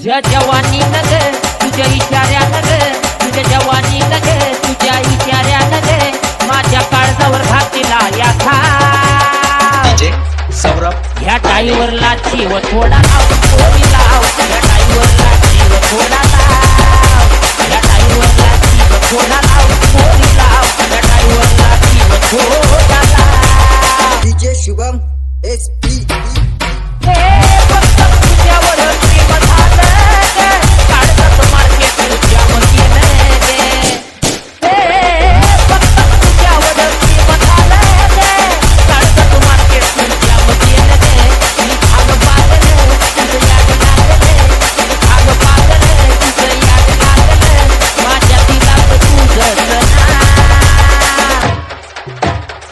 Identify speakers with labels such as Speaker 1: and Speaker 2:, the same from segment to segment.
Speaker 1: तुझ्या जवानीनं ग तुझ्या इशाऱ्यानं ग तुझ्या जवानीनं ग तुझ्या इशाऱ्यानं ग माझ्या काळजावर घातला या खा
Speaker 2: सौरभ
Speaker 1: ह्या टाईवरला जीव थोडा लाव पोरी लाव ह्या टाईवरला जीव थोडा लाव ह्या टाईवरला जीव थोडा लाव पोरी लाव ह्या टाईवरला जीव थोडा लाव
Speaker 3: डीजे शुभम SP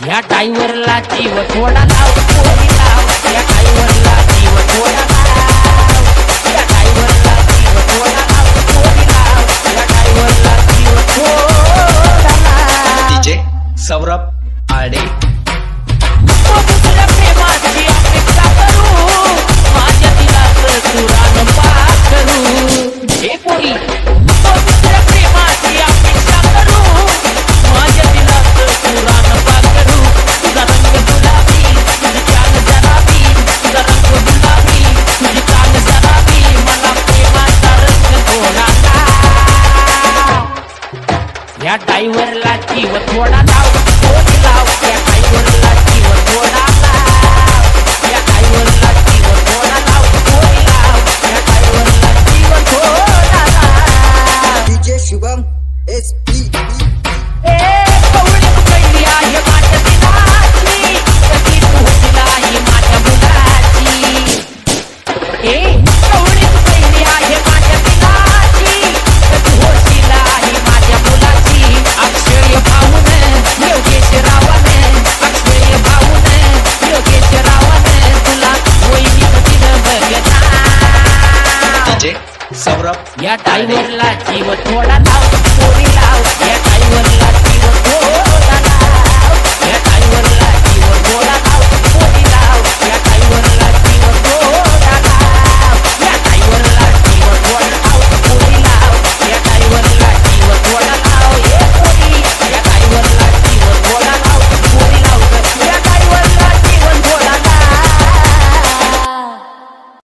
Speaker 1: या टाईवरला जीव थोडा लाव पोरी लाव या टाईवरला जीव थोडा लाव या टाईवरला जीव थोडा लाव पोरी लाव या टाईवरला जीव थोडा लाव
Speaker 2: डीजे सौरभ आडे
Speaker 1: तुझ्या प्रेमाची अपेक्षा करू माझ्या दिलाच सुरान पाखरू हे पोरी तुझ्या प्रेमाची अपेक्षा करू माझ्या दिलाच सुरान पाखरू तुझा रंग गुलाबी तुझी चाल जराबी तुझा रंग गुलाबी तुझी चाल जराबी मला प्रेमाचा रंग थोडा या टाईवरला जीव थोडा लाव पोरी लाव या टाईवरला जीव थोडा लाव या टाईवरला जीव थोडा लाव पोरी लाव या टाईवरला जीव थोडा लाव
Speaker 3: डीजे शुभम SP
Speaker 1: कवळी कैली आहे माझ्या दिलाची कधी तू आहे माझ्या मुलाची कवळी कैली आहे माझ्या दिलाची कधी होशील आहे माझ्या मुलाची अक्षय भाऊन योगेश रावण अक्षय भाऊन योगेश रावण तुला वैदिक दिलं बघना
Speaker 2: डीजे सौरभ
Speaker 1: या टाईवरला जीव थोडा लाव